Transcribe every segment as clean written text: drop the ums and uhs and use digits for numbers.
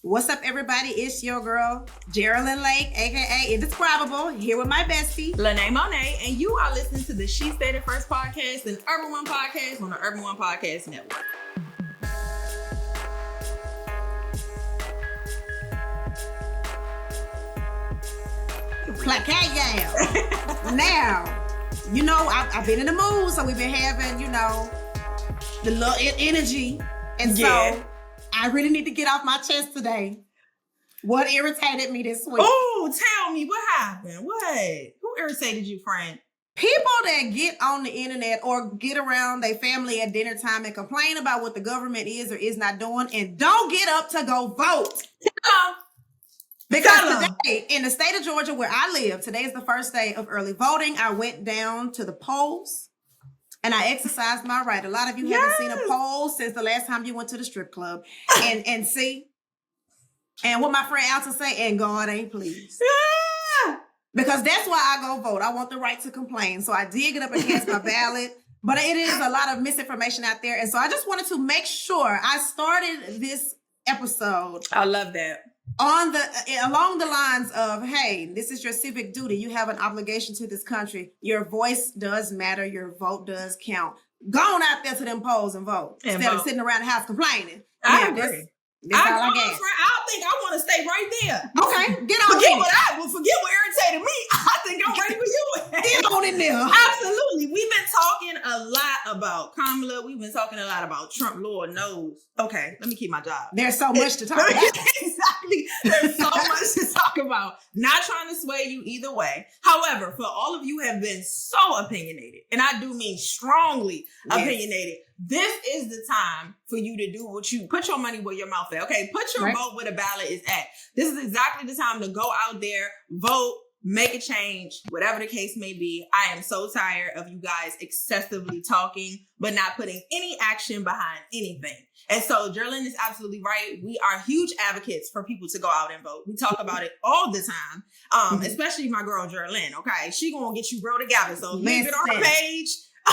What's up, everybody? It's your girl, Jerrilyn and Lynee, aka Indescribable, here with my bestie, Lene Monet, and you are listening to the She Said It First podcast and Urban One podcast on the Urban One Podcast Network. Now, you know, I've been in the mood, so we've been having, you know, the little energy. And so I really need to get off my chest today. What irritated me this week? Oh, tell me, what happened? What? Who irritated you, friend? People that get on the internet or get around their family at dinner time and complain about what the government is or is not doing and don't get up to go vote. Because today, in the state of Georgia where I live, today is the first day of early voting. I went down to the polls and I exercised my right. A lot of you haven't seen a poll since the last time you went to the strip club. And see, and what my friend Alta say, and God ain't pleased. Because that's why I go vote. I want the right to complain. So I did get up and cast my ballot. But it is a lot of misinformation out there. And so I just wanted to make sure I started this episode. I love that. Along the lines of, hey, this is your civic duty. You have an obligation to this country. Your voice does matter. Your vote does count. Go on out there to them polls and vote instead of sitting around the house complaining. I agree. This all I got. I think I want to stay right there. Okay, get on forget what irritated me. I think I'm ready for you. Get on in there. Absolutely. We've been talking a lot about Kamala. We've been talking a lot about Trump. Lord knows. Okay, let me keep my job. There's so much to talk about. Exactly. There's so much to talk about. Not trying to sway you either way. However, for all of you who have been so opinionated, and I do mean strongly opinionated, this is the time for you to do what you put your money where your mouth is. Okay, put your vote where the ballot is at. This is exactly the time to go out there, vote, make a change, whatever the case may be. I am so tired of you guys excessively talking, but not putting any action behind anything. And so Jerrilyn is absolutely right. We are huge advocates for people to go out and vote. We talk about it all the time, especially my girl Jerrilyn. Okay, she gonna get you real together. So leave it on her page.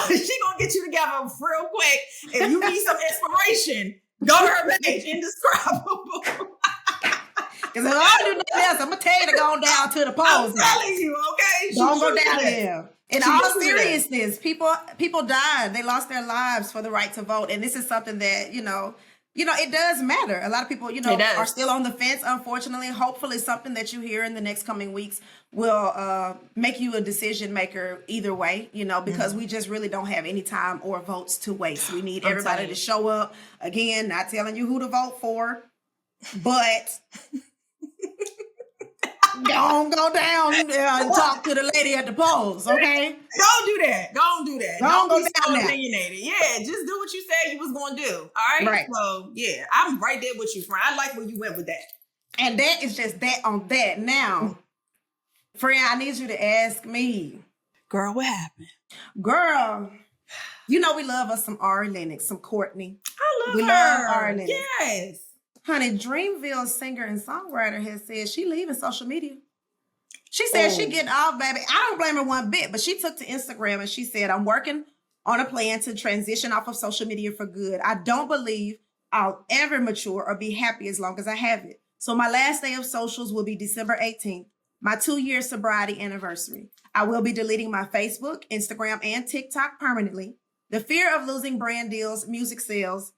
She gonna get you together real quick. If you need some inspiration, go to her page, Indescribable. Because if I do nothing else, I'm gonna tell you to go down to the polls. I'm telling you, okay? Don't go down there. In all seriousness, people died. They lost their lives for the right to vote, and this is something that you know, it does matter. A lot of people, are still on the fence. Unfortunately, hopefully, something that you hear in the next coming weeks will make you a decision maker either way. Because we just really don't have any time or votes to waste. We need everybody to show up. Again, not telling you who to vote for, but. Don't go down there and talk to the lady at the polls, okay? Don't do that. Don't do that. Don't go be down so there. Opinionated. Yeah, just do what you said you was going to do. All right? Right. So, yeah, I'm right there with you, friend. I like where you went with that. And that is just that on that. Now, friend, I need you to ask me. Girl, what happened? Girl, we love us some Ari Lennox, some Courtney. I love her. We love Ari Lennox. Yes. Honey, Dreamville singer and songwriter has said she leaving social media. She said she getting off, baby. I don't blame her one bit, but she took to Instagram and she said, I'm working on a plan to transition off of social media for good. I don't believe I'll ever mature or be happy as long as I have it. So my last day of socials will be December 18th, my 2-year sobriety anniversary. I will be deleting my Facebook, Instagram, and TikTok permanently. The fear of losing brand deals, music sales,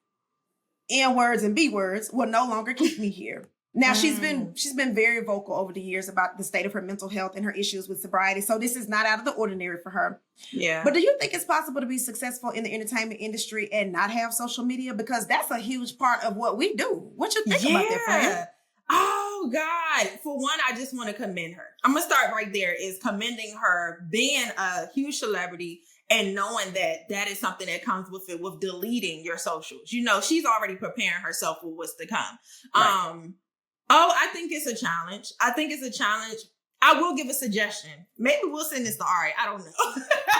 N words and B words will no longer keep me here. Now she's been very vocal over the years about the state of her mental health and her issues with sobriety. So this is not out of the ordinary for her. Yeah. But do you think it's possible to be successful in the entertainment industry and not have social media? Because that's a huge part of what we do. What you think about that, friend? Oh God. For one, I just want to commend her. I'm gonna start right there, is commending her being a huge celebrity and knowing that is something that comes with it, with deleting your socials. She's already preparing herself for what's to come. Right. I think it's a challenge. I will give a suggestion. Maybe we'll send this to Ari. I don't know.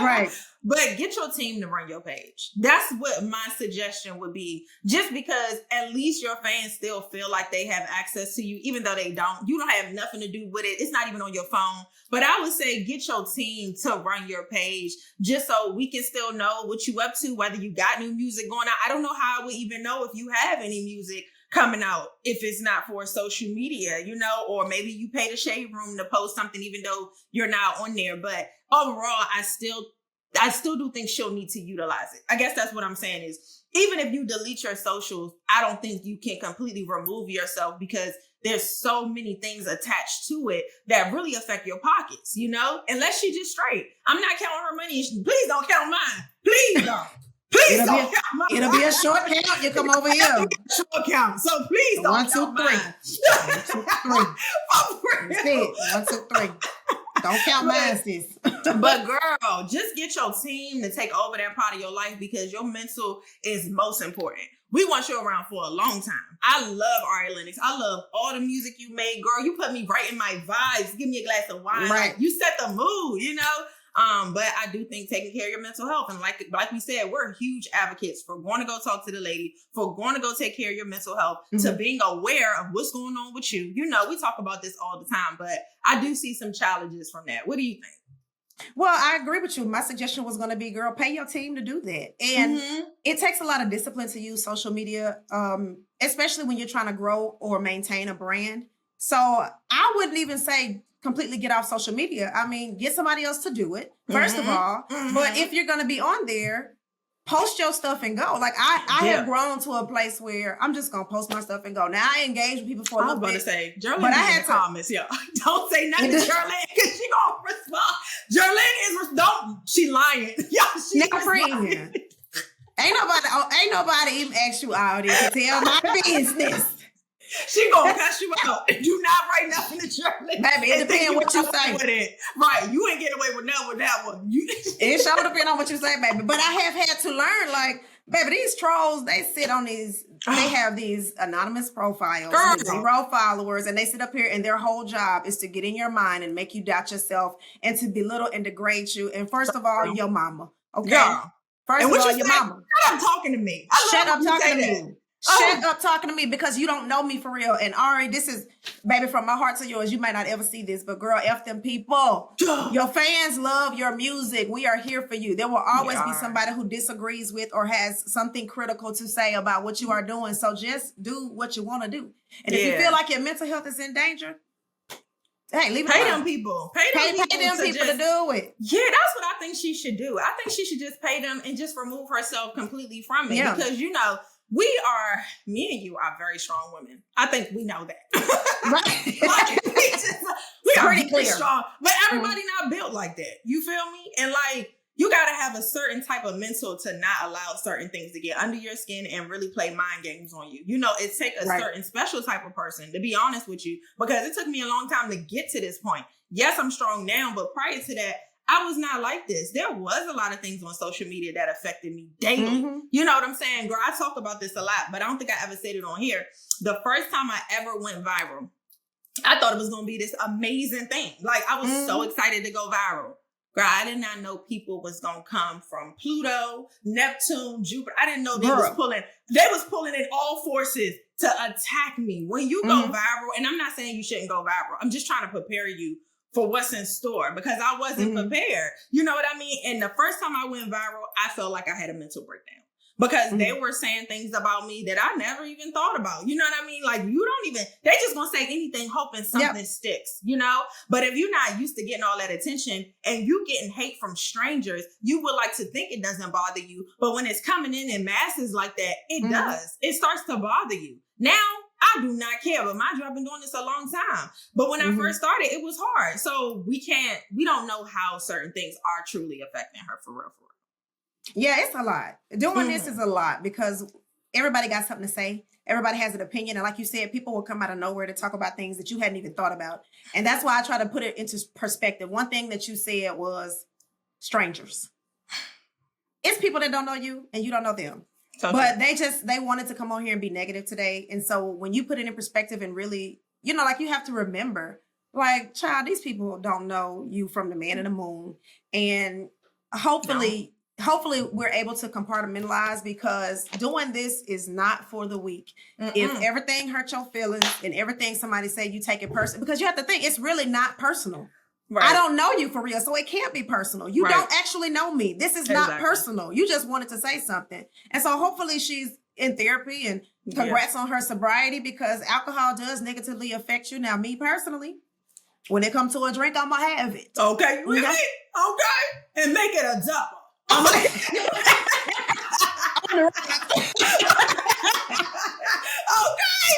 Right. But get your team to run your page. That's what my suggestion would be. Just because at least your fans still feel like they have access to you, even though they don't. You don't have nothing to do with it. It's not even on your phone. But I would say get your team to run your page just so we can still know what you up to, whether you got new music going out. I don't know how I would even know if you have any music coming out if it's not for social media, you know, or maybe you pay the shade room to post something even though you're not on there. But overall, I still do think she'll need to utilize it. I guess that's what I'm saying is, even if you delete your socials, I don't think you can completely remove yourself because there's so many things attached to it that really affect your pockets, you know? Unless she just straight. I'm not counting her money. Please don't count mine. Please don't. Please don't count mine. It'll be a short count. You come over here. Short count. So please don't 1, 2, 3. count mine. 1, 2, 3. That's it. 1, 2, 3. Don't count mine, sis. But girl, just get your team to take over that part of your life because your mental is most important. We want you around for a long time. I love Ari Lennox. I love all the music you made, girl. You put me right in my vibes. Give me a glass of wine. Right. You set the mood, you know? But I do think taking care of your mental health. And like we said, we're huge advocates for going to go talk to the lady, for going to go take care of your mental health, to being aware of what's going on with you. You know, we talk about this all the time, but I do see some challenges from that. What do you think? Well, I agree with you. My suggestion was going to be, girl, pay your team to do that. And it takes a lot of discipline to use social media, especially when you're trying to grow or maintain a brand. So I wouldn't even say completely get off social media. I mean, get somebody else to do it, first of all. But if you're going to be on there, post your stuff and go. Like I have grown to a place where I'm just going to post my stuff and go. Now I engage with people for a little bit. I was about to say, Jerrilyn but I had had to comments, yeah. Don't say nothing to Jerrilyn because she going to respond. Jerrilyn she lying. Yeah, she's lying. Ain't nobody even asked you all this to tell my business. She gonna cuss you out. Do not write nothing to Jerrilyn. Baby, it depends what you say. Right, you ain't getting away with that one. It sure depends on what you say, baby. But I have had to learn, like, baby, these trolls, they sit on these, they have these anonymous profiles with 0 followers, and they sit up here and their whole job is to get in your mind and make you doubt yourself and to belittle and degrade you. And first of all, your mama. Okay? Yeah. First of all, your mama. Shut up talking to me. Shut up talking to me. Shut up talking to me because you don't know me for real. And Ari, this is, baby, from my heart to yours. You might not ever see this, but girl, F them people. Your fans love your music. We are here for you. There will always be somebody who disagrees with or has something critical to say about what you are doing. So just do what you want to do. And if you feel like your mental health is in danger, hey, leave it Pay alone. them people. Pay them people to do it. Yeah, that's what I think she should do. I think she should just pay them and just remove herself completely from it. Yeah. Because, you know, me and you are very strong women. I think we know that. Right. we are pretty clear. Strong. But everybody not built like that. You feel me? And like, you got to have a certain type of mental to not allow certain things to get under your skin and really play mind games on you. You know, it takes a certain special type of person, to be honest with you, because it took me a long time to get to this point. Yes, I'm strong now, but prior to that, I was not like this. There was a lot of things on social media that affected me daily. You know what I'm saying? Girl, I talk about this a lot, but I don't think I ever said it on here. The first time I ever went viral, I thought it was going to be this amazing thing. Like, I was so excited to go viral. Girl, I did not know people was going to come from Pluto, Neptune, Jupiter. I didn't know they was pulling in all forces to attack me. When you go viral, and I'm not saying you shouldn't go viral. I'm just trying to prepare you for what's in store because I wasn't prepared. You know what I mean? And the first time I went viral, I felt like I had a mental breakdown because they were saying things about me that I never even thought about. You know what I mean? Like they just gonna say anything hoping something sticks, you know? But if you're not used to getting all that attention and you getting hate from strangers, you would like to think it doesn't bother you. But when it's coming in masses like that, it does. It starts to bother you. Now, I do not care, but mind you, I've been doing this a long time. But when I first started, it was hard. So we don't know how certain things are truly affecting her for real. Yeah, it's a lot. Doing this is a lot because everybody got something to say. Everybody has an opinion. And like you said, people will come out of nowhere to talk about things that you hadn't even thought about. And that's why I try to put it into perspective. One thing that you said was strangers. It's people that don't know you and you don't know them. But they wanted to come on here and be negative today. And so when you put it in perspective and really, you know, like you have to remember, like, child, these people don't know you from the man in the moon. And hopefully we're able to compartmentalize because doing this is not for the weak. If everything hurts your feelings and everything somebody say, you take it personal, because you have to think it's really not personal. Right. I don't know you for real, so it can't be personal. You don't actually know me. This is not personal. You just wanted to say something. And so hopefully she's in therapy, and congrats on her sobriety, because alcohol does negatively affect you. Now, me personally, when it comes to a drink, I'm gonna have it. Okay, really? Okay, and make it a double. Okay,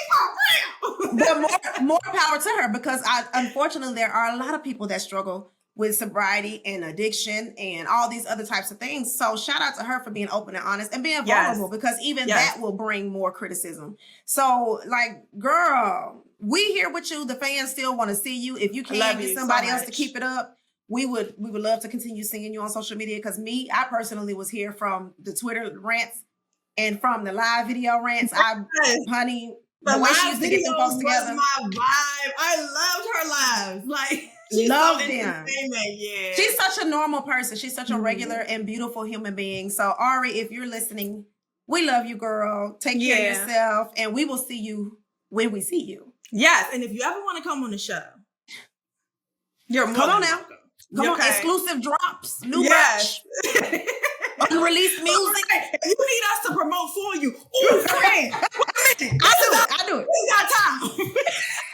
for real. But more power to her, because unfortunately there are a lot of people that struggle with sobriety and addiction and all these other types of things. So shout out to her for being open and honest and being vulnerable, because even that will bring more criticism. So like, girl, we here with you. The fans still want to see you. If you can't get somebody else to keep it up, we would love to continue seeing you on social media. Because I personally was here from the Twitter rants and from the live video rants. Honey, the way she used to get them folks together was my vibe. I loved her lives. Like, love them. Yeah. She's such a normal person. She's such a regular and beautiful human being. So Ari, if you're listening, we love you, girl. Take care of yourself, and we will see you when we see you. Yes, and if you ever want to come on the show, you're more come on now. welcome. Come on, exclusive drops, new merch, unreleased music. You need us to promote for you. Ooh, friend. I do it. We got time.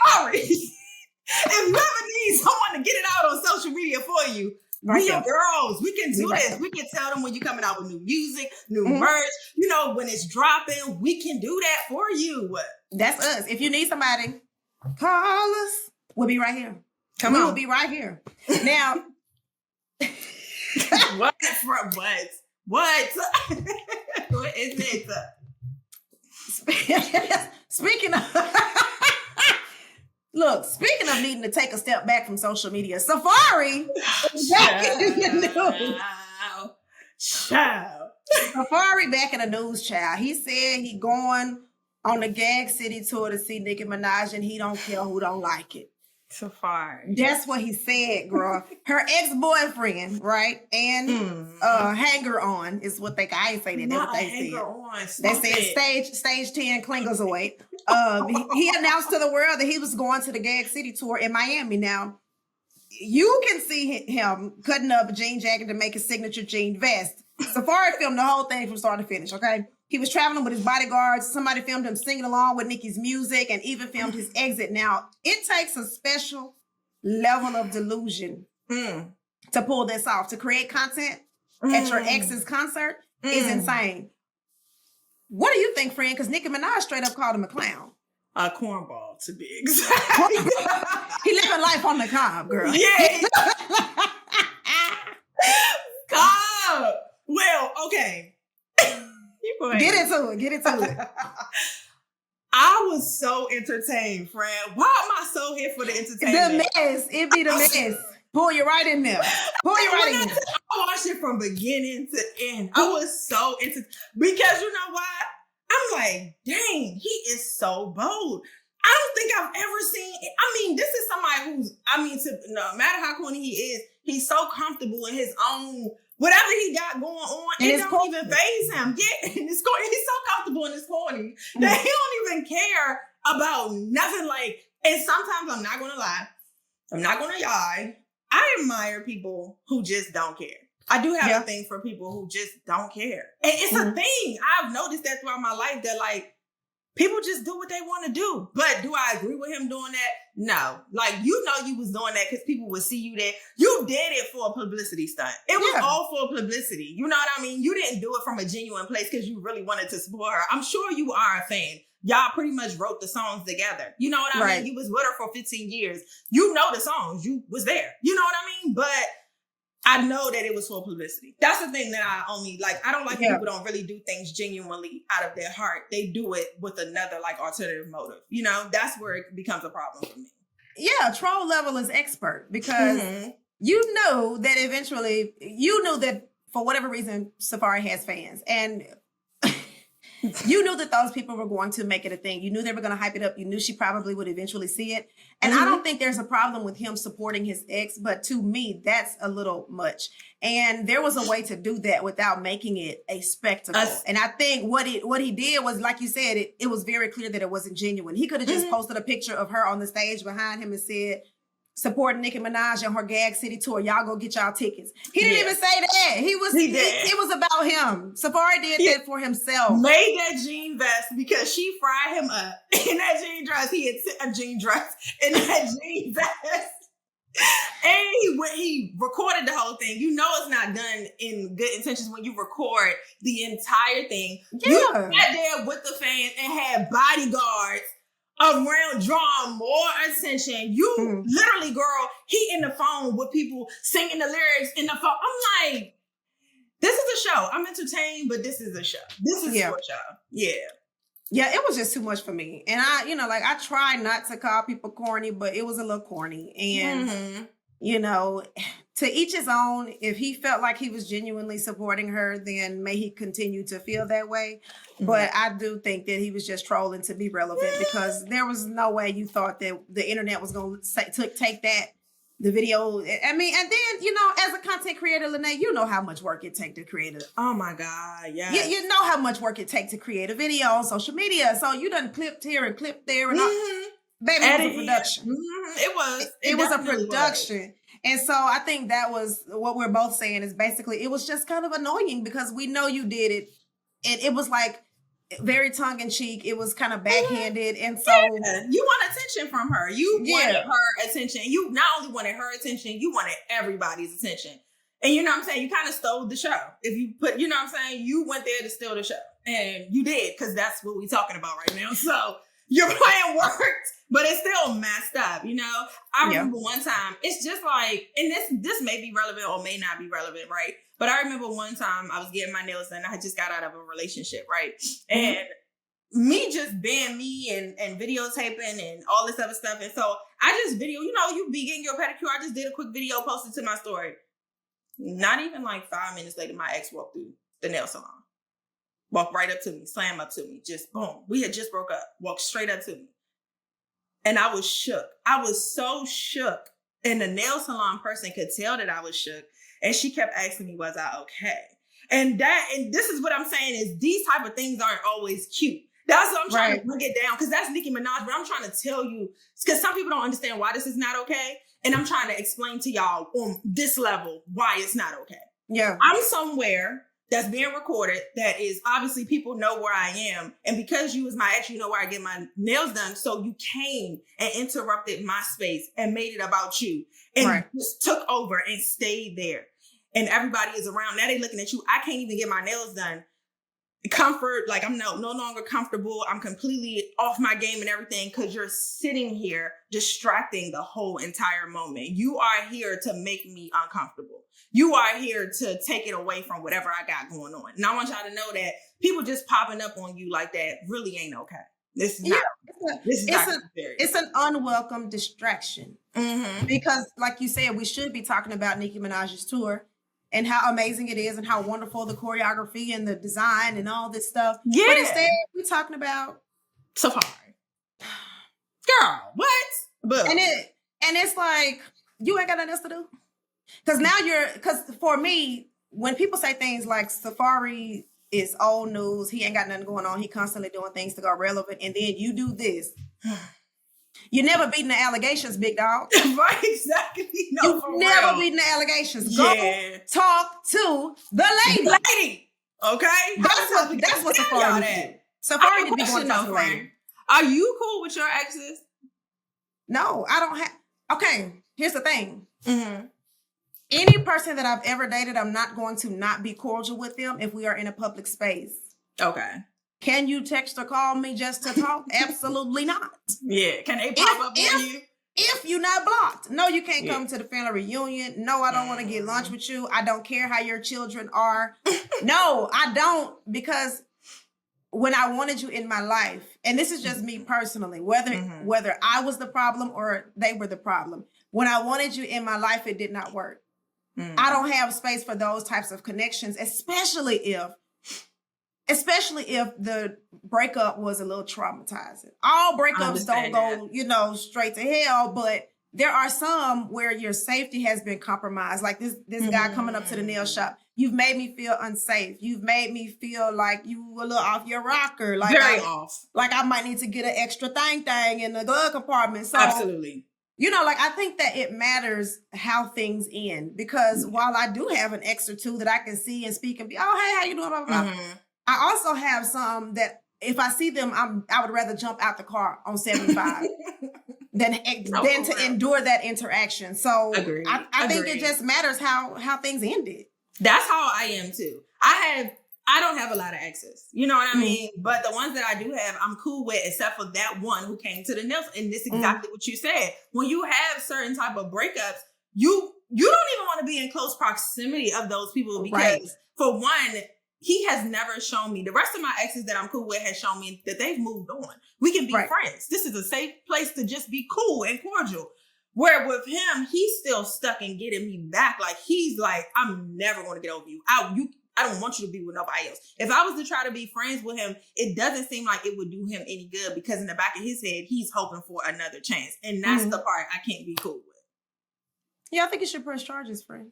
Sorry. If you ever need someone to get it out on social media for you, we are girls. We can do this. We can tell them when you're coming out with new music, new merch. You know, when it's dropping, we can do that for you. That's us. If you need somebody, call us. We'll be right here. We will be right here. Now, what is it? Speaking of needing to take a step back from social media, Safaree back in the news. Safaree back in the news, child. He said he going on the Gag City tour to see Nicki Minaj, and he don't care who don't like it. Safaree. That's what he said, girl. Her ex-boyfriend, right? And hanger on is what I ain't say that. That's what they said. They said stage 10 clingers away. He announced to the world that he was going to the Gag City tour in Miami. Now, you can see him cutting up a jean jacket to make his signature jean vest. Safaree filmed the whole thing from start to finish, okay? He was traveling with his bodyguards. Somebody filmed him singing along with Nicki's music and even filmed his exit. Now, it takes a special level of delusion to pull this off. To create content at your ex's concert is insane. What do you think, friend? Because Nicki Minaj straight up called him a clown. A cornball, to be exact. He living life on the cob, girl. Yeah. Cob. Well, okay. Get into it. I was so entertained, friend. Why am I so here for the entertainment? The mess. It be the mess. Pull you right in there. I watched it from beginning to end. I was so entertained. Because you know what? I'm like, dang, he is so bold. I don't think I've ever seen it. I mean, this is somebody who's, no matter how corny he is, he's so comfortable in his own. Whatever he got going on, it don't even faze him. Yeah, he's so comfortable in his corny that he don't even care about nothing. Like, and sometimes I'm not gonna lie, I admire people who just don't care. I do have a thing for people who just don't care. And it's a thing. I've noticed that throughout my life that like people just do what they want to do. But do I agree with him doing that? No. Like, you know you was doing that because people would see you there. You did it for a publicity stunt. It was all for publicity. You know what I mean? You didn't do it from a genuine place because you really wanted to support her. I'm sure you are a fan. Y'all pretty much wrote the songs together. You know what I mean? You was with her for 15 years. You know the songs. You was there. You know what I mean? But I know that it was for publicity. That's the thing that I only like. I don't like when people don't really do things genuinely out of their heart. They do it with another like alternative motive. You know, that's where it becomes a problem for me. Yeah, troll level is expert because you know that eventually, you knew that for whatever reason, Safaree has fans. And you knew that those people were going to make it a thing. You knew they were going to hype it up. You knew she probably would eventually see it. And I don't think there's a problem with him supporting his ex, but to me, that's a little much. And there was a way to do that without making it a spectacle. And I think what he did was, like you said, it was very clear that it wasn't genuine. He could have just posted a picture of her on the stage behind him and said, supporting Nicki Minaj on her Gag City tour. Y'all go get y'all tickets. He didn't even say that. It was about him. Safaree did that for himself. Made that jean vest because she fried him up in that jean dress. He had a jean dress in that jean vest. And he recorded the whole thing. You know it's not done in good intentions when you record the entire thing. Yeah. You sat there with the fans and had bodyguards around drawing more attention. You literally, girl, he in the phone with people singing the lyrics in the phone. I'm like, this is a show. I'm entertained, but this is a show. This is for show. Yeah. Yeah, it was just too much for me. And I try not to call people corny, but it was a little corny. And, to each his own. If he felt like he was genuinely supporting her, then may he continue to feel that way. Mm-hmm. But I do think that he was just trolling to be relevant because there was no way you thought that the internet was going to take the video. I mean, and then, as a content creator, Lynee, you know how much work it takes to create a... Oh my God, yeah. You know how much work it takes to create a video on social media. So you done clipped here and clipped there and all. Baby, it was a production. Mm-hmm. It was a production. And so I think that was what we're both saying is basically, it was just kind of annoying because we know you did it. And it was like very tongue-in-cheek. It was kind of backhanded. And so... Yeah. You want attention from her. You wanted her attention. You not only wanted her attention, you wanted everybody's attention. And you know what I'm saying? You kind of stole the show. If you put, you know what I'm saying? You went there to steal the show. And you did, because that's what we're talking about right now. So your plan worked, but it's still messed up, I remember one time, it's just like, and this may be relevant or may not be relevant, right? But I remember one time I was getting my nails done. I had just got out of a relationship, right? And me just being me and videotaping and all this other stuff. And so I just you be getting your pedicure. I just did a quick video, posted to my story. Not even like 5 minutes later, my ex walked through the nail salon. Walked right up to me, slam up to me, just boom. We had just broke up, walked straight up to me. And I was shook. I was so shook. And the nail salon person could tell that I was shook. And she kept asking me, was I okay? And this is what I'm saying is these type of things aren't always cute. That's what I'm trying to bring it down. Because that's Nicki Minaj. But I'm trying to tell you, because some people don't understand why this is not okay. And I'm trying to explain to y'all on this level why it's not okay. Yeah. I'm somewhere that's being recorded that is obviously people know where I am. And because you was my ex, you know where I get my nails done. So you came and interrupted my space and made it about you and just took over and stayed there. And everybody is around. Now they looking at you. I can't even get my nails done. Comfort, like I'm no longer comfortable. I'm completely off my game and everything because you're sitting here distracting the whole entire moment. You are here to make me uncomfortable. You are here to take it away from whatever I got going on. And I want y'all to know that people just popping up on you like that really ain't okay. This is not. It's an unwelcome distraction. Mm-hmm. Because, like you said, we should be talking about Nicki Minaj's tour and how amazing it is and how wonderful the choreography and the design and all this stuff. Yeah. But instead, we're talking about Safaree. Girl, what? But and it's like, you ain't got nothing else to do. Because for me, when people say things like Safaree is old news, he ain't got nothing going on, he constantly doing things to go relevant, and then you do this. You never beating the allegations, big dog. Right, exactly. No, you never beating the allegations. Go talk to the lady. Okay? That's what Safaree did. Safaree did be going to talk to the lady. Are you cool with your exes? No, I don't have. Okay, here's the thing. Mm-hmm. Any person that I've ever dated, I'm not going to not be cordial with them if we are in a public space. Okay. Can you text or call me just to talk? Absolutely not. Yeah. Can they pop up on you? If you're not blocked. No, you can't come to the family reunion. No, I don't want to get lunch with you. I don't care how your children are. No, I don't. Because when I wanted you in my life, and this is just me personally, whether I was the problem or they were the problem, when I wanted you in my life, it did not work. I don't have space for those types of connections, especially if the breakup was a little traumatizing. All breakups don't go, straight to hell, but there are some where your safety has been compromised. Like this guy coming up to the nail shop. You've made me feel unsafe. You've made me feel like you a little off your rocker. Like very off. Like I might need to get an extra thing in the glove compartment. So absolutely. like I think that it matters how things end, because while I do have an ex or two that I can see and speak and be, oh, hey, how you doing? Blah, blah, blah. I also have some that if I see them, I would rather jump out the car on 75 than to endure that interaction. So I think it just matters how things ended. That's how I am too. I don't have a lot of exes. You know what I mean? But the ones that I do have, I'm cool with, except for that one who came to the nails. And this is exactly what you said. When you have certain type of breakups, you don't even want to be in close proximity of those people, because for one, he has never shown me, the rest of my exes that I'm cool with has shown me that they've moved on. We can be friends. This is a safe place to just be cool and cordial. Where with him, he's still stuck in getting me back. Like, he's like, I'm never going to get over you. I don't want you to be with nobody else. If I was to try to be friends with him, it doesn't seem like it would do him any good, because in the back of his head, he's hoping for another chance. And that's the part I can't be cool with. Yeah, I think you should press charges, friend.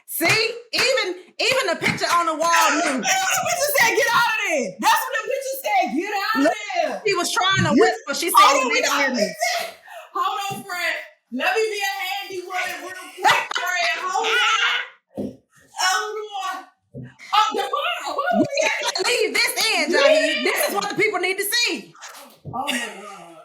See? Even the picture on the wall knew. The picture said, get out of there. That's what the picture said. Get out of there. She was trying to whisper. She said, you need to hear me. Hold on, friend. Let me be a handy woman real quick, friend. Hold on. Leave this in, Jae'Won. This is what the people need to see. Oh my God.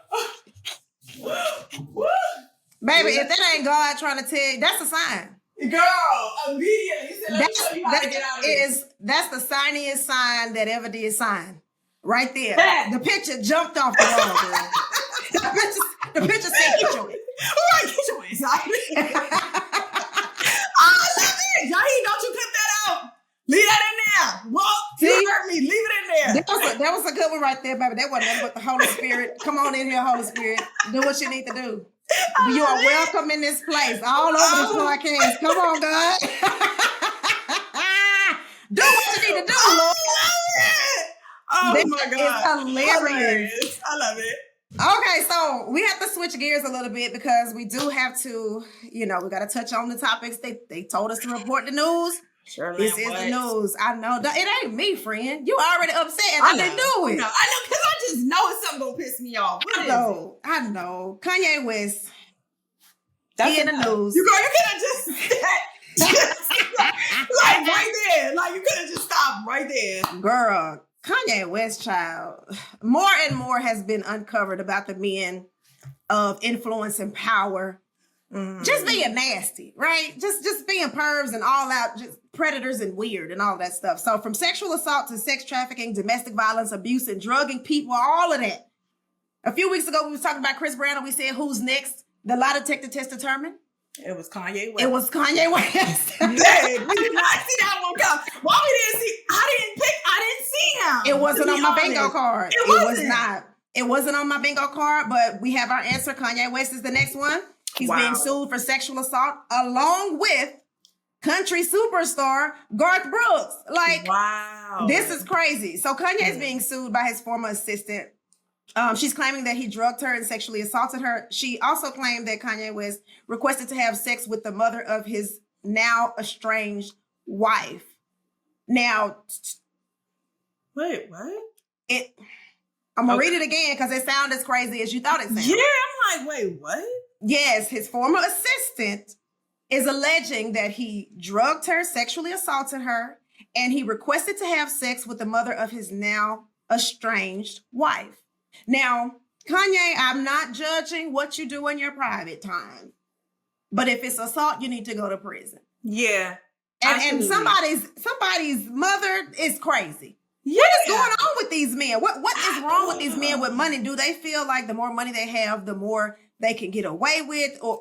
Baby, if that ain't God trying to tell you, that's a sign. Girl, immediately. Said, let me show you how to get out of this. That's the signiest sign that ever did sign. Right there. The picture jumped off the wall, girl. The picture said, get your ass. All right, get your ass out. I love it. Jae'Won, don't you cut that out. Leave that in there. Well, you heard me. Leave it in there. That was a good one right there, baby. That wasn't nothing but the Holy Spirit. Come on in here, Holy Spirit. Do what you need to do. You are welcome in this place. All over this podcast. Come on, God. Do what you need to do, Lord. Oh my God. It's hilarious. I love it. Okay, so we have to switch gears a little bit, because we do have to, we got to touch on the topics. They told us to report the news. This is the news. I know. It ain't me, friend. You already upset, and I didn't do it. I know, because I just know it's something going to piss me off. I know. Kanye West. He in the news. You could have just like right there. Like, you could have just stopped right there. Girl, Kanye West, child. More and more has been uncovered about the men of influence and power. Just being nasty, right? Just being pervs and all out, just predators and weird and all that stuff. So from sexual assault to sex trafficking, domestic violence, abuse, and drugging people, all of that. A few weeks ago, we was talking about Chris Brown, and we said, who's next? The lie detector test determined. It was Kanye West. It was Kanye West. Dang, we did not see that one come. Why we didn't see? I didn't see him. It wasn't on my bingo card. It was not. It wasn't on my bingo card, but we have our answer. Kanye West is the next one. He's being sued for sexual assault along with country superstar Garth Brooks. Like, wow, this is crazy. So Kanye is being sued by his former assistant. She's claiming that he drugged her and sexually assaulted her. She also claimed that Kanye West requested to have sex with the mother of his now estranged wife. Now, wait, what? I'm gonna read it again because it sounds as crazy as you thought it sounded. Yeah, I'm like, wait, what? Yes, his former assistant is alleging that he drugged her, sexually assaulted her, and he requested to have sex with the mother of his now estranged wife. Now, Kanye, I'm not judging what you do in your private time, but if it's assault, you need to go to prison. Yeah. And somebody's mother is crazy. Yeah. What is going on with these men? What is wrong with these men with money? Do they feel like the more money they have, the more they can get away with? Or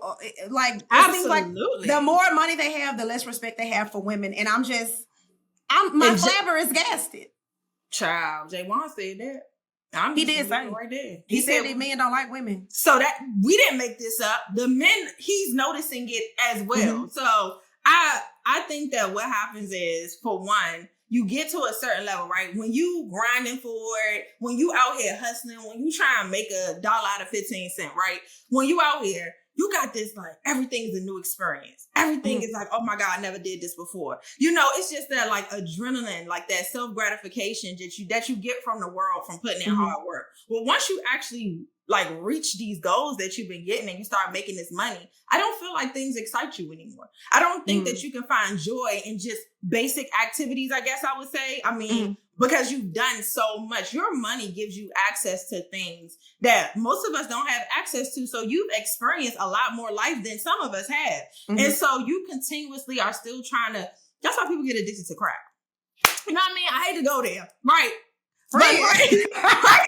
like, it seems like the more money they have, the less respect they have for women. And my flabber is gasted. Child, Jae'Won said that. He did say right there. He said that men don't like women. So that we didn't make this up. The men, he's noticing it as well. Mm-hmm. So I think that what happens is, for one, you get to a certain level, right? When you grinding for it, when you out here hustling, when you try and make $1 out of 15 cents, right? When you out here, you got this, like, everything is a new experience. Everything is like, oh my God, I never did this before. You know, it's just that like adrenaline, like that self-gratification that you get from the world from putting in hard work. Well, once you actually like reach these goals that you've been getting and you start making this money, I don't feel like things excite you anymore. I don't think that you can find joy in just basic activities, I guess I would say. I mean, because you've done so much. Your money gives you access to things that most of us don't have access to. So you've experienced a lot more life than some of us have. And so you continuously are still trying to, that's how people get addicted to crack. You know what I mean? I hate to go there. Right. Crack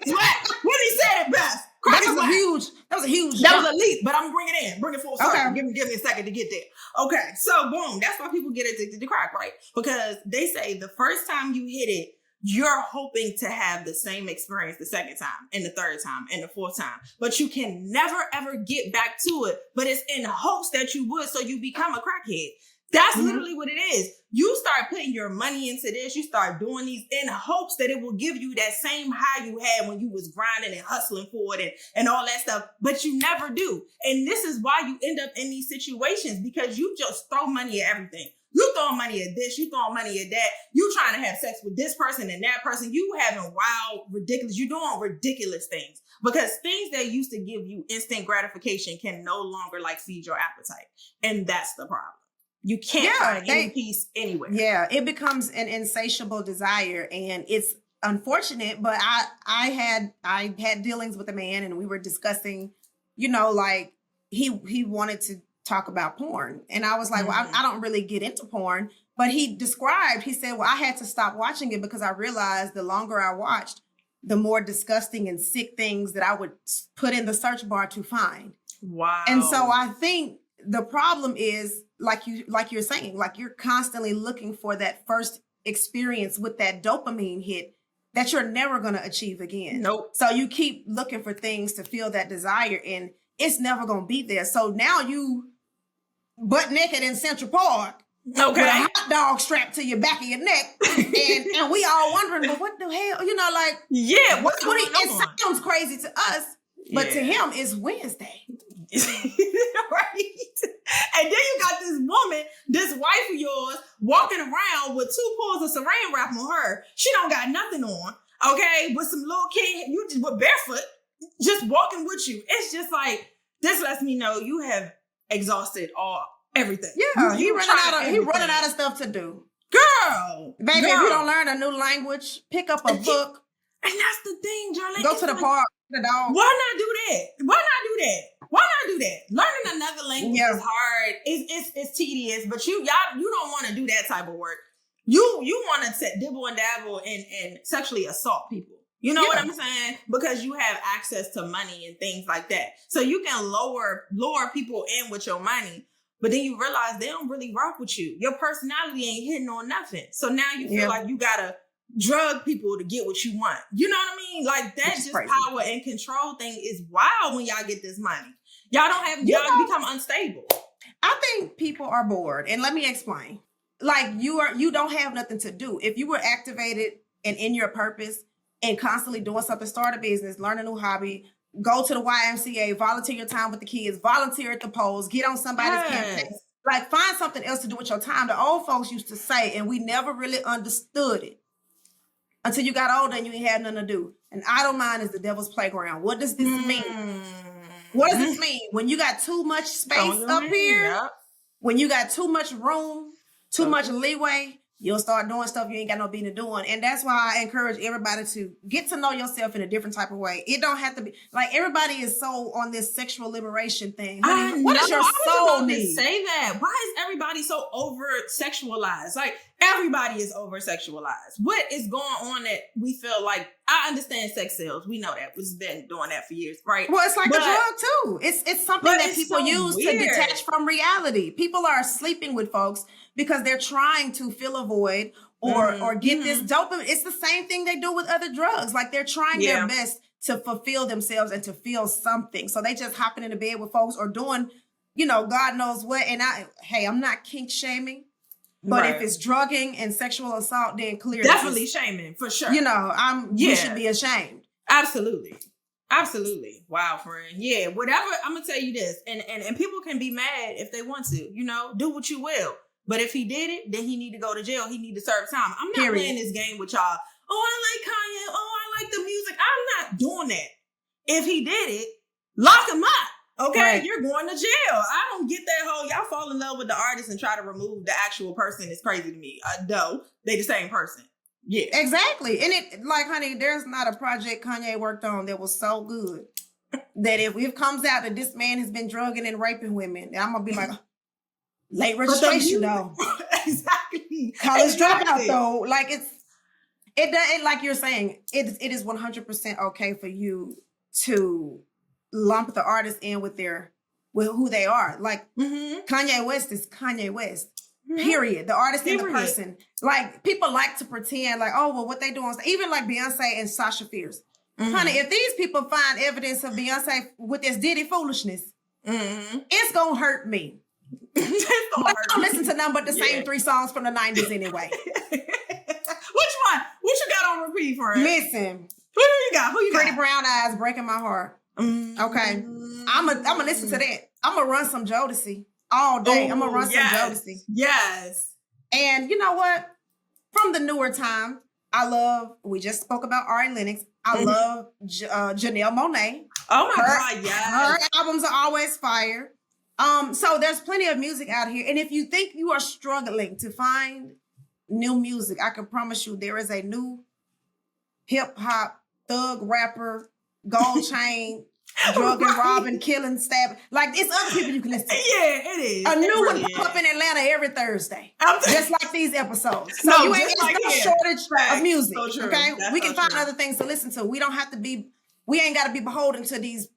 is whack. When he said it best. That was a huge That was a leap, but I'm gonna bring it full circle. Okay. Give me a second to get there. Okay. So boom, that's why people get addicted to crack, right? Because they say the first time you hit it, you're hoping to have the same experience the second time and the third time and the fourth time, but you can never ever get back to it. But it's in hopes that you would, so you become a crackhead. That's literally what it is. You start putting your money into this. You start doing these in hopes that it will give you that same high you had when you was grinding and hustling for it and all that stuff. But you never do. And this is why you end up in these situations, because you just throw money at everything. You throwing money at this, you throwing money at that. You trying to have sex with this person and that person. You having wild, ridiculous, you doing ridiculous things. Because things that used to give you instant gratification can no longer like feed your appetite. And that's the problem. You can't find any peace anywhere. Yeah, it becomes an insatiable desire, and it's unfortunate. But I had dealings with a man, and we were discussing, you know, like he wanted to talk about porn, and I was like, well, I don't really get into porn. But he said, well, I had to stop watching it because I realized the longer I watched, the more disgusting and sick things that I would put in the search bar to find. Wow. And so I think the problem is, like you're saying, like you're constantly looking for that first experience with that dopamine hit that you're never going to achieve again. Nope. So you keep looking for things to feel that desire, and it's never going to be there. So now you butt naked in Central Park. Okay. With a hot dog strapped to your back of your neck. and we all wondering, well, what the hell? You know, like, it sounds crazy to us, but to him, it's Wednesday. Right? And then you got this woman, this wife of yours, walking around with 2 pulls of saran wrap on her. She don't got nothing on, okay? With some little kid, you just with barefoot, just walking with you. It's just like, this lets me know you have exhausted everything. Yeah, he running out of stuff to do. Girl, baby, if you don't learn a new language, pick up a book. And that's the thing, Jerrilyn. Go to the park. The dog. Why not do that? Learning another language is hard. It's tedious, but you don't want to do that type of work. You want to dibble and dabble and sexually assault people. You know what I'm saying? Because you have access to money and things like that. So you can lure people in with your money, but then you realize they don't really rock with you. Your personality ain't hitting on nothing. So now you feel like you gotta drug people to get what you want. You know what I mean? Like that just crazy. Power and control thing is wild when y'all get this money. Y'all y'all become unstable. I think people are bored. And let me explain. Like you don't have nothing to do. If you were activated and in your purpose and constantly doing something, start a business, learn a new hobby, go to the YMCA, volunteer your time with the kids, volunteer at the polls, get on somebody's campaign. Like find something else to do with your time. The old folks used to say, and we never really understood it until you got older and you ain't had nothing to do. An idle mind is the devil's playground. What does this mean? What does this mean? When you got too much space up here, when you got too much room, too much leeway, you'll start doing stuff you ain't got no business doing. And that's why I encourage everybody to get to know yourself in a different type of way. It don't have to be like everybody is so on this sexual liberation thing. Honey, what does your soul need? Say that. Why is everybody so over sexualized? Like everybody is over sexualized. What is going on that we feel like? I understand sex sales. We know that. We've been doing that for years, right? Well, it's like a drug too. It's something that people use to detach from reality. People are sleeping with folks because they're trying to fill a void or get this dopamine. It's the same thing they do with other drugs. Like they're trying their best to fulfill themselves and to feel something. So they just hopping into bed with folks or doing, God knows what. And I'm not kink shaming. But if it's drugging and sexual assault, then clearly definitely shaming for sure. You should be ashamed. Absolutely. Absolutely. Wow, friend. Yeah, whatever. I'm gonna tell you this, and people can be mad if they want to. Do what you will. But if he did it, then he need to go to jail. He need to serve time. I'm not playing this game with y'all. Oh, I like Kanye. Oh, I like the music. I'm not doing that. If he did it, lock him up. Okay, right. You're going to jail. I don't get that whole y'all fall in love with the artist and try to remove the actual person is crazy to me. No, they the same person. Yeah, exactly. And it, like, honey, there's not a project Kanye worked on that was so good that if it comes out that this man has been drugging and raping women, I'm gonna be like, late registration though. Exactly. College dropout though. Like it like you're saying, it is 100% okay for you to lump the artist in with who they are. Like Kanye West is Kanye West. Period. The artist and the person. Like, people like to pretend like, oh, well, what they doing? Even like Beyonce and Sasha Fierce. Honey, if these people find evidence of Beyonce with this Diddy foolishness, it's gonna hurt me. But I don't listen to nothing but the same 3 songs from the 90s anyway. Which one? What you got on repeat for it? Listen. Who you got? Pretty Brown Eyes, Breaking My Heart. Okay. I'm gonna listen to that. I'm gonna run some Jodeci. All day. I'm going to run some Jodeci. Yes. And you know what? From the newer time, we just spoke about Ari Lennox. I love Janelle Monáe. Oh my God, yes. Her albums are always fire. So there's plenty of music out here. And if you think you are struggling to find new music, I can promise you there is a new hip hop thug rapper, gold chain, drug and robbing, killing, stabbing. Like, it's other people you can listen to. Yeah, it is. A new one pop up in Atlanta every Thursday. Just like these episodes. So you ain't like no shortage of music. So okay? That's we can find other things to listen to. We ain't got to be beholden to these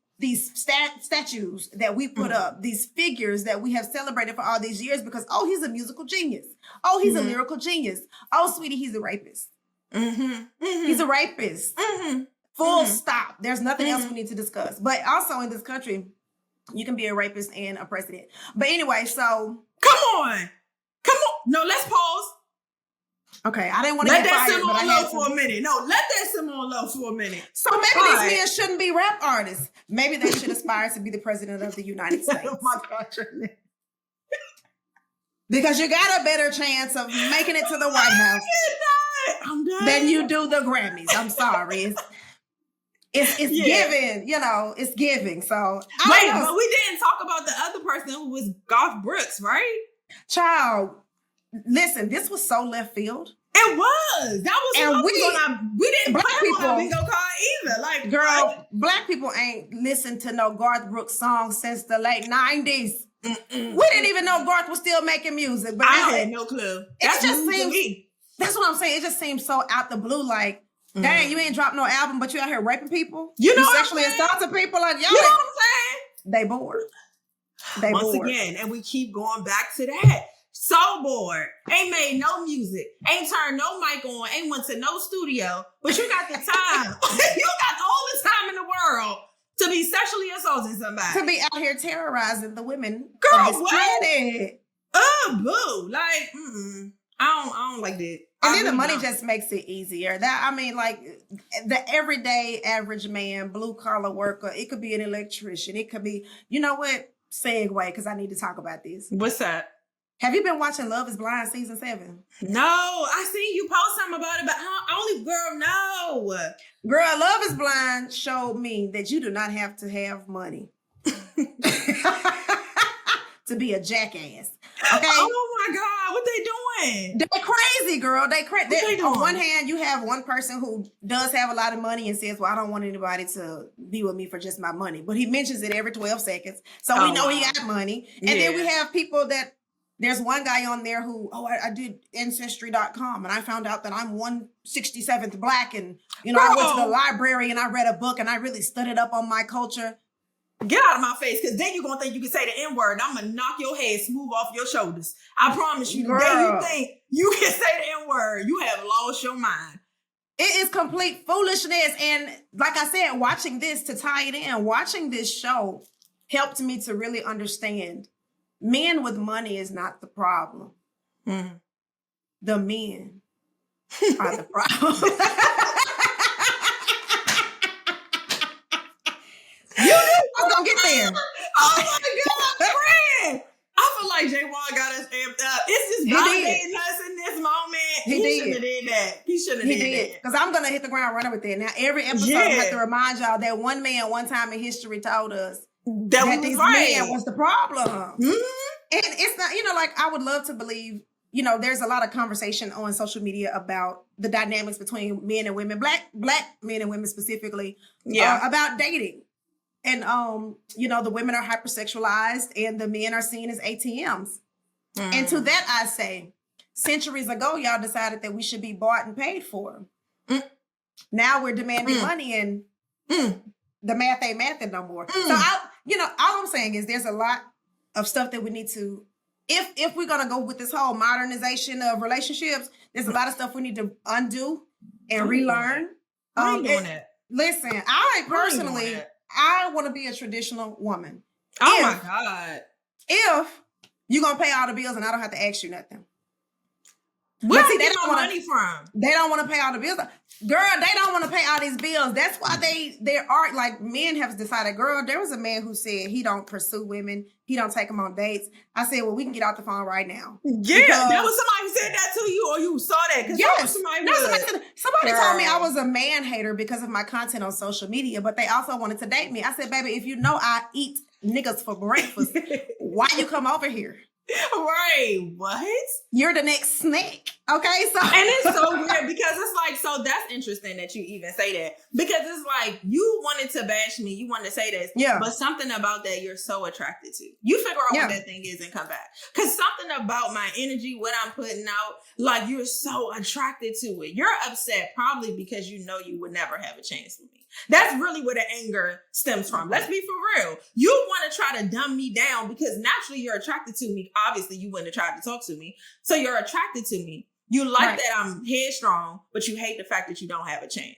statues that we put up, these figures that we have celebrated for all these years because, oh, he's a musical genius. Oh, he's a lyrical genius. Oh, sweetie, he's a rapist. He's a rapist. Full stop. There's nothing else we need to discuss. But also in this country, you can be a rapist and a president. But anyway, so. Come on. No, let's pause. Okay, I didn't want to get fired, let that simmer on low for a minute. No, let that simmer on low for a minute. So maybe these men shouldn't be rap artists. Maybe they should aspire to be the president of the United States. Oh my God, because you got a better chance of making it to the White House I'm done. than you do the Grammys. I'm sorry. It's giving, it's giving. So wait, but we didn't talk about the other person who was Garth Brooks, right? Child, listen, this was so left field. It was. That was. And we didn't black people on bingo card either. Like, girl, black people ain't listened to no Garth Brooks songs since the late 90s. We didn't even know Garth was still making music. But I had no clue. That's what I'm saying. It just seems so out the blue. Like, dang, you ain't dropped no album, but you out here raping people. You sexually assaulting people. Like, you know what I'm saying? They bored. Once again, and we keep going back to that. So bored. Ain't made no music. Ain't turned no mic on. Ain't went to no studio. But you got the time. You got all the time in the world to be sexually assaulting somebody. To be out here terrorizing the women. Girl, of this planet. Boo. Like, I don't like that. And then the money just makes it easier. The everyday average man, blue collar worker, it could be an electrician. It could be, you know what? Segue, because I need to talk about this. What's that? Have you been watching Love is Blind season 7? No, I seen you post something about it, but no. Girl, Love is Blind showed me that you do not have to have money to be a jackass. Okay. Oh my God, what they doing? They're crazy, girl. They crazy. What they doing? On one hand, you have one person who does have a lot of money and says, well, I don't want anybody to be with me for just my money. But he mentions it every 12 seconds. So we know he got money. And then we have people that, there's one guy on there who, I did Ancestry.com and I found out that I'm 167th Black. And, I went to the library and I read a book and I really studied up on my culture. Get out of my face, because then you're going to think you can say the N-word and I'm going to knock your head smooth off your shoulders. I promise you. Girl. Then you think you can say the N-word, you have lost your mind. It is complete foolishness. And like I said, watching this show helped me to really understand men with money is not the problem. The men are the problem. shouldn't have did that. Because I'm going to hit the ground running with that. Now, every episode, I have to remind y'all that one man one time in history told us that these men was the problem. Mm-hmm. And it's not, like, I would love to believe, there's a lot of conversation on social media about the dynamics between men and women, black men and women specifically, about dating. And, the women are hypersexualized and the men are seen as ATMs. Mm. And to that, I say, centuries ago, y'all decided that we should be bought and paid for. Mm. Now we're demanding money and the math ain't mathing no more. So, all I'm saying is there's a lot of stuff that we need to, if we're going to go with this whole modernization of relationships, there's a lot of stuff we need to undo and relearn. I ain't doing that. Listen, I personally, I want to be a traditional woman. Oh my God. If you're going to pay all the bills and I don't have to ask you nothing. Where do they get my money from? They don't want to pay all the bills. Girl, they don't want to pay all these bills. That's why they are like, men have decided, girl, there was a man who said he don't pursue women. He don't take them on dates. I said, well, we can get off the phone right now. Yeah, there was somebody who said that to you or you saw that. Yes. Somebody told me I was a man hater because of my content on social media, but they also wanted to date me. I said, baby, if you know I eat niggas for breakfast, why you come over here? Right. What? You're the next snack. Okay. So and it's so weird because it's like, so that's interesting that you even say that because it's like you wanted to bash me, you wanted to say this, but something about that you're so attracted to. You figure out what that thing is and come back. Because something about my energy, what I'm putting out, like you're so attracted to it. You're upset probably because you know you would never have a chance with me. That's really where the anger stems from. Let's be for real. You want to try to dumb me down because naturally you're attracted to me. Obviously, you wouldn't have tried to talk to me. So you're attracted to me. You like that I'm headstrong, but you hate the fact that you don't have a chance.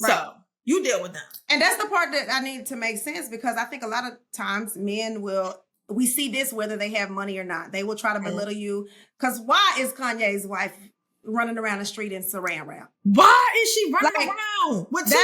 Right. So you deal with them. And that's the part that I need to make sense because I think a lot of times men we see this whether they have money or not. They will try to belittle you. Because why is Kanye's wife running around the street in saran wrap? Why is she running around with two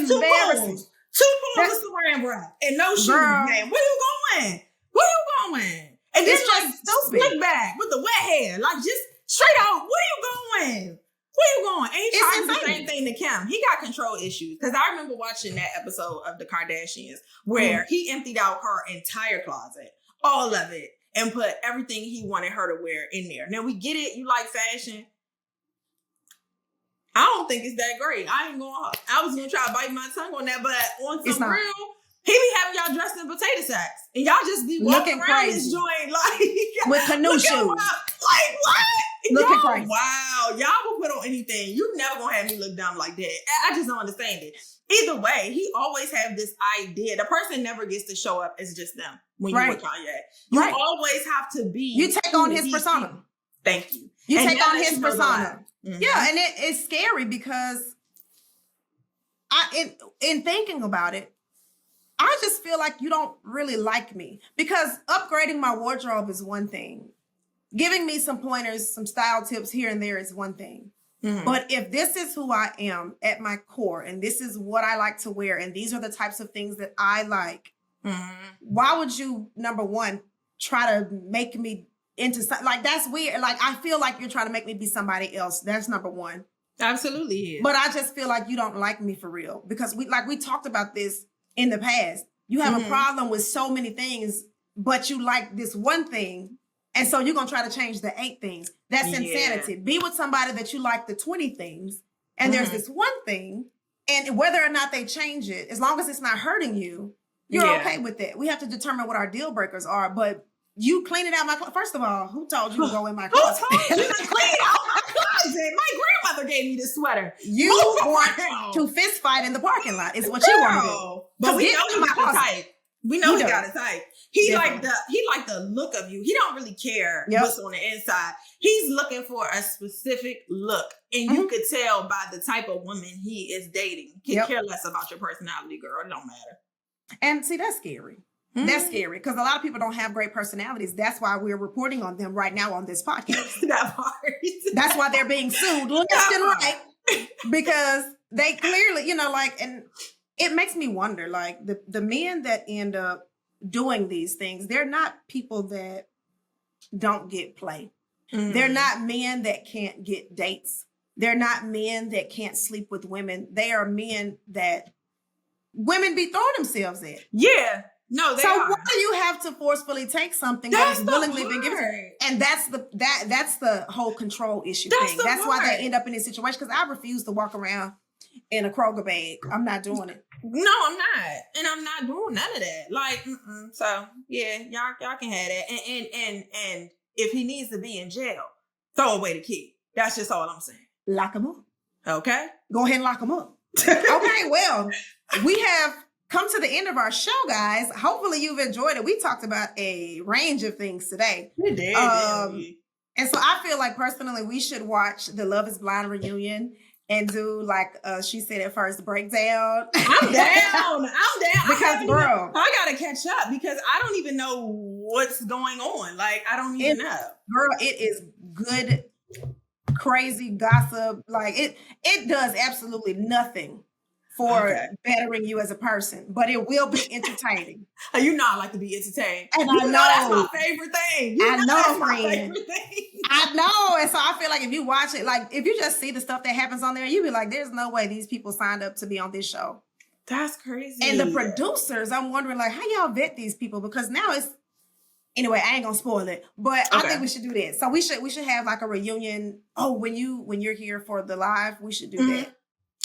poles? Two poles of saran wrap and no shoes, man. Where you going? Where you going? And this like slick back with the wet hair, like just straight out. Where you going? Where you going? And he trying the same thing to Kim. He got control issues because I remember watching that episode of the Kardashians where he emptied out her entire closet, all of it, and put everything he wanted her to wear in there. Now we get it. You like fashion. I don't think it's that great. I ain't going. I was gonna try to bite my tongue on that, but on some real, he be having y'all dressed in potato sacks, and y'all just be walking around this joint like with canoe shoes. Like what? Looking crazy. Wow, y'all will put on anything. You never gonna have me look dumb like that. I just don't understand it. Either way, he always have this idea. The person never gets to show up as just them when you with Kanye. You always have to be. You take on his persona. Thank you. You take on his persona. Mm-hmm. Yeah, and it's scary because in thinking about it, I just feel like you don't really like me because upgrading my wardrobe is one thing. Giving me some pointers, some style tips here and there is one thing. Mm-hmm. But if this is who I am at my core and this is what I like to wear and these are the types of things that I like, why would you, number one, try to make me into something like that's weird. Like I feel like you're trying to make me be somebody else. That's number one. Absolutely is. But I just feel like you don't like me for real because we talked about this in the past. You have a problem with so many things, but you like this one thing. And so you're going to try to change the 8 things. That's insanity. Be with somebody that you like the 20 things. And there's this one thing. And whether or not they change it, as long as it's not hurting you, you're okay with it. We have to determine what our deal breakers are. But you cleaning out my closet. First of all, who told you to go in my closet? Who told you to clean out my closet? My grandmother gave me this sweater. You want to fist fight in the parking lot. Is what you want to do. But we know he got a type. We know he got a type. He like the look of you. He don't really care what's on the inside. He's looking for a specific look. And you could tell by the type of woman he is dating. He can care less about your personality, girl. It don't matter. And see, that's scary. That's scary because a lot of people don't have great personalities. That's why we're reporting on them right now on this podcast. That part. That's why they're being sued left and right because they clearly, and it makes me wonder, like the men that end up doing these things, they're not people that don't get play. They're not men that can't get dates. they're not men that can't sleep with women. They are men that women be throwing themselves at. Yeah. No, they so are. why do you have to forcefully take something that is willingly been given? And that's the whole control issue thing. That's why they end up in this situation. Because I refuse to walk around in a Kroger bag. I'm not doing it. No, I'm not, and I'm not doing none of that. Like, so yeah, y'all can have that. And if he needs to be in jail, throw away the key. That's just all I'm saying. Lock him up. Okay, go ahead and lock him up. Okay, well, we have come to the end of our show, guys. Hopefully you've enjoyed it. We talked about a range of things today. We did. And so I feel like personally we should watch the Love is Blind reunion and do like she said at first, breakdown. I'm down. Because girl, I gotta catch up because I don't even know what's going on. Like I don't even know. Girl, it is good, crazy gossip. Like it does absolutely nothing for bettering you as a person, but it will be entertaining. You know I like to be entertained. And I know that's my favorite thing. I know, friend. I know. And so I feel like if you watch it, like if you just see the stuff that happens on there, you be like, there's no way these people signed up to be on this show. That's crazy. And the producers, I'm wondering like how y'all vet these people, because now it's anyway, I ain't gonna spoil it, but I think we should do that. So we should have like a reunion. Oh, when you're here for the live, we should do that.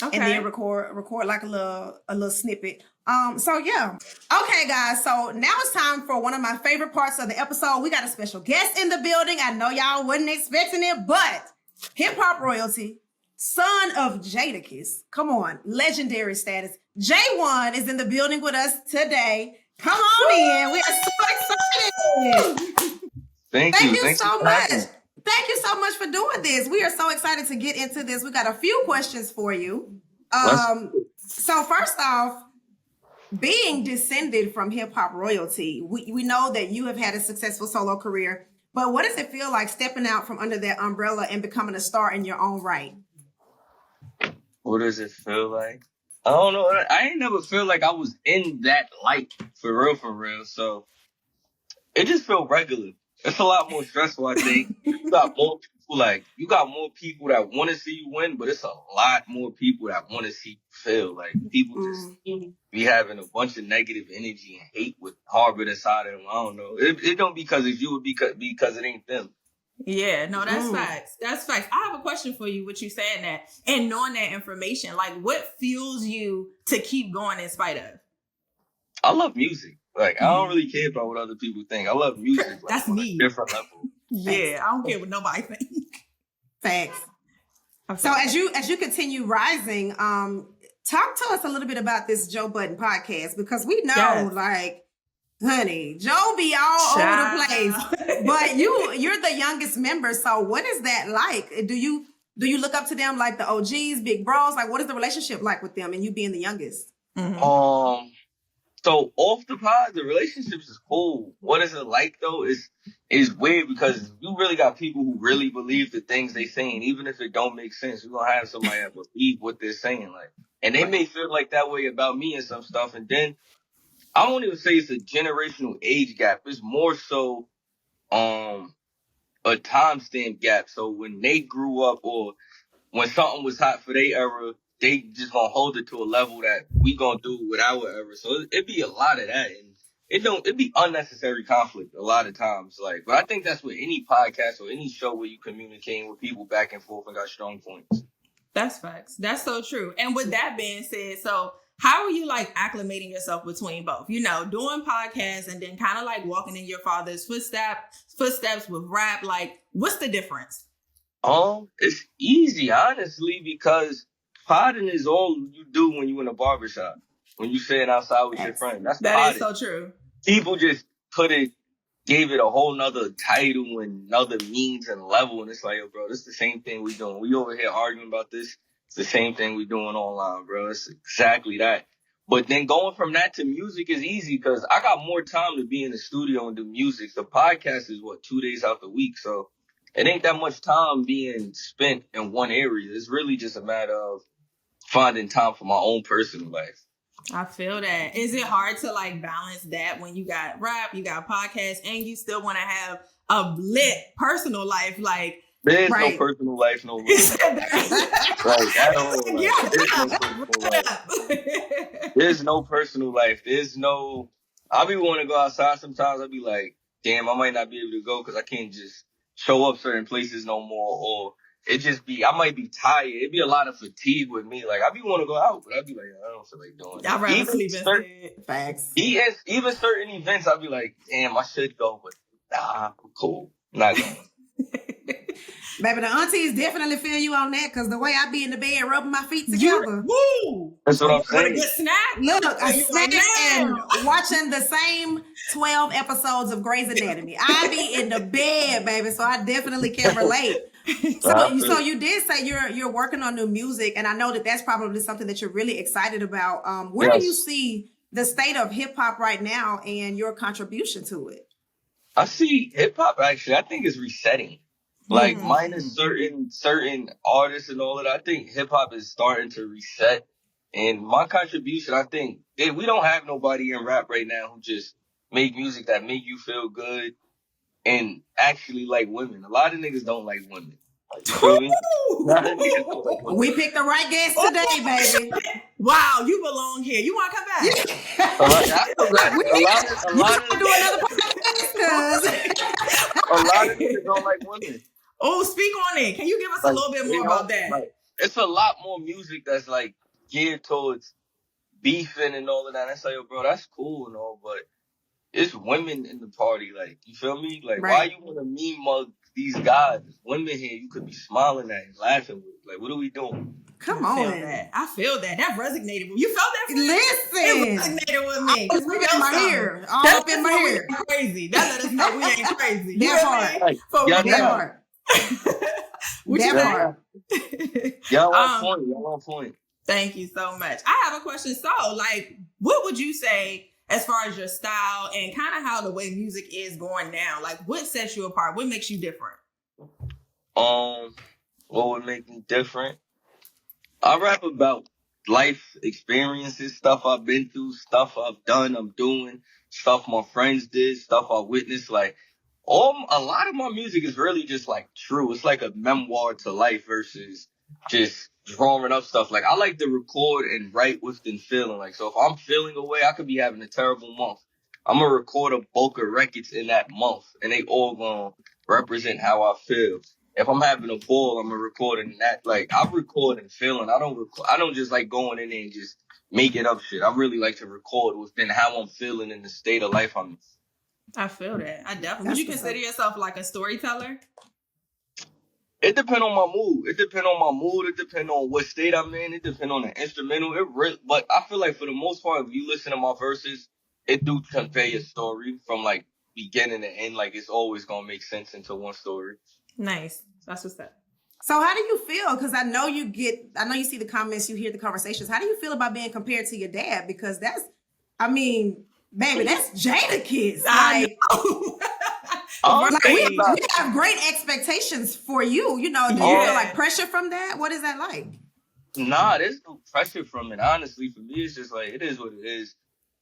Okay. And then record like a little snippet. So yeah. Okay, guys. So now it's time for one of my favorite parts of the episode. We got a special guest in the building. I know y'all wasn't expecting it, but hip hop royalty, son of Jadakiss. Come on, legendary status. Jae'Won is in the building with us today. Come on in. We are so excited. Thank you so much. Thank you so much for doing this. We are so excited to get into this. We got a few questions for you. So first off, being descended from hip hop royalty, we know that you have had a successful solo career, but what does it feel like stepping out from under that umbrella and becoming a star in your own right? What does it feel like? I don't know. I ain't never feel like I was in that light for real. So it just felt regular. It's a lot more stressful, I think. You got more people that want to see you win, but it's a lot more people that want to see you fail. Like people just be having a bunch of negative energy and hate with harbored inside of them. I don't know. It don't because it's you, because it ain't them. Yeah, no, that's facts. That's facts. I have a question for you with you saying that and knowing that information. Like, what fuels you to keep going in spite of? I love music. Like, I don't really care about what other people think. I love music. Like, that's me. On a different level. Yeah, I don't care what nobody thinks. Facts. So as you continue rising, talk to us a little bit about this Joe Budden podcast, because we know, like, honey, Joe be all over the place. But you're the youngest member, so what is that like? Do you look up to them like the OGs, big bros? Like, what is the relationship like with them and you being the youngest? Mm-hmm. So off the pod, the relationships is cool. What is it like though? Is weird because you really got people who really believe the things they saying, even if it don't make sense. You're gonna have somebody that believe what they're saying, like, and they may feel like that way about me and some stuff. And then I won't even say it's a generational age gap. It's more so a timestamp gap. So when they grew up or when something was hot for their era, they just gonna hold it to a level that we gonna do with our era. So it be a lot of that, and it be unnecessary conflict a lot of times. Like, but I think that's with any podcast or any show where you communicating with people back and forth and got strong points. That's facts. That's so true. And with that being said, so how are you like acclimating yourself between both? You know, doing podcasts and then kind of like walking in your father's footsteps with rap. Like, what's the difference? It's easy, honestly, because podding is all you do when you in a barbershop. When you saying outside with your friend. That podding. Is so true. People just gave it a whole nother title and another means and level. And it's like, yo, bro, this is the same thing we doing. We over here arguing about this. It's the same thing we doing online, bro. It's exactly that. But then going from that to music is easy because I got more time to be in the studio and do music. The podcast is 2 days out the week. So it ain't that much time being spent in one area. It's really just a matter of finding time for my own personal life. I feel that. Is it hard to like balance that when you got rap, you got podcasts, and you still want to have a lit personal life? Like, There's no Right. personal life no more. He said Like, at all. Like, yeah. there's no personal life. There's no personal life. There's no... I be wanting to go outside sometimes. I be like, damn, I might not be able to go because I can't just show up certain places no more. Or it just be... I might be tired. It be a lot of fatigue with me. Like, I be want to go out, but I be like, I don't feel like doing it. Y'all rather sleep instead. Facts. Even certain events, I be like, damn, I should go, but nah, I'm cool. I'm not going. Baby, the aunties definitely feel you on that because the way I be in the bed rubbing my feet together. Woo! That's what I'm Want a saying. good snack? Look, a You snack right and now. watching the same 12 episodes of Grey's Anatomy. I be in the bed, baby, so I definitely can relate. So you did say you're working on new music, and I know that that's probably something that you're really excited about. Where do you see the state of hip hop right now and your contribution to it? I see hip hop actually. I think is resetting. Like minus certain artists and all of that. I think hip hop is starting to reset. And my contribution, I think we don't have nobody in rap right now who just make music that make you feel good and actually like women. A lot of niggas don't like women. Like, you feel me? A lot of niggas don't like women. We picked the right guest today, baby. Wow, you belong here. You want to come back? A lot of Do another podcast. a lot of niggas don't like women. Oh, speak on it. Can you give us a little bit more about that? Like, it's a lot more music that's like geared towards beefing and all of that. I say, yo, bro, that's cool and all, but it's women in the party. Like, you feel me? Like, why you want to mean mug these guys? There's women here you could be smiling at and laughing with. Like, what are we doing? Come I on. feel that. That resonated with me. You felt that? Listen. It resonated with me. I was We in felt my something. ear. All That up in my lets us know we ear. ain't crazy. That let us know we ain't crazy. You That know what I part. mean? For Y'all real. That know. part. What you That say? part. Y'all on point. Y'all on point. Thank you so much. I have a question. So, like, what would you say as far as your style and kind of how the way music is going now? Like, what sets you apart? What makes you different? What would make me different? I rap about life experiences, stuff I've been through, stuff I've done, I'm doing, stuff my friends did, stuff I witnessed. Like, a lot of my music is really just like true. It's like a memoir to life versus just drawing up stuff. Like, I like to record and write within feeling. Like, so if I'm feeling away, I could be having a terrible month. I'm gonna record a bulk of records in that month, and they all gonna represent how I feel. If I'm having a ball, I'm gonna record in that. Like, I record and feeling. I don't just like going in there and just making up shit. I really like to record within how I'm feeling in the state of life I'm in. I feel that. I definitely. Would you consider yourself like a storyteller? It depends on my mood. It depends on my mood. It depends on what state I'm in. It depends on the instrumental. But I feel like for the most part, if you listen to my verses, it do convey a story from like beginning to end. Like, it's always gonna make sense into one story. Nice. That's what's up. So how do you feel? Because I know you see the comments, you hear the conversations. How do you feel about being compared to your dad? Because that's, I mean, baby, that's Jadakiss. Like, we have great expectations for you. You know, do you feel like pressure from that? What is that like? Nah, there's no pressure from it. Honestly, for me, it's just like, it is what it is.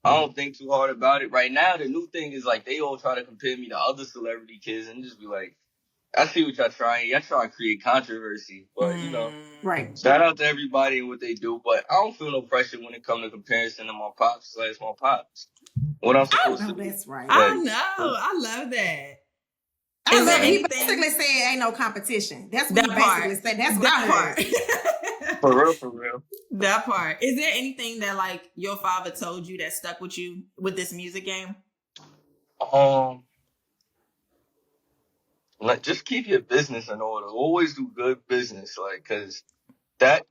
I don't think too hard about it. Right now, the new thing is like, they all try to compare me to other celebrity kids and just be like, I see what y'all trying. Y'all trying to create controversy. But, you know, right. Shout out to everybody and what they do. But I don't feel no pressure when it comes to comparison to my pops / my pops. What I'm supposed to do. That's right. I know. I love that. He basically said ain't no competition. That's what he basically said. That's what I heard. For real. That part. Is there anything that like your father told you that stuck with you with this music game? Like, just keep your business in order. Always do good business, like, cause that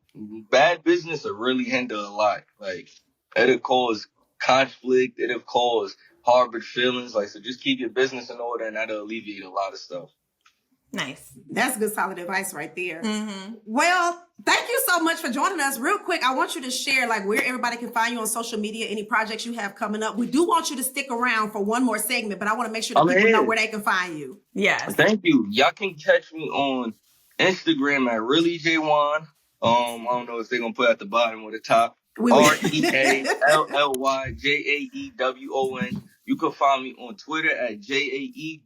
bad business will really hinder a lot. Like, it'll cause conflict. It'll cause harbored feelings. Like, so just keep your business in order, and that'll alleviate a lot of stuff. Nice. That's good, solid advice right there. Mm-hmm. Well, thank you so much for joining us. Real quick, I want you to share like where everybody can find you on social media, any projects you have coming up. We do want you to stick around for one more segment, but I want to make sure that people know where they can find you. Yes. Thank you. Y'all can catch me on Instagram at really Jae'Won. I don't know if they're gonna put at the bottom or the top. REALLYJAEWON. You can find me on Twitter at JAEWONORNUGG.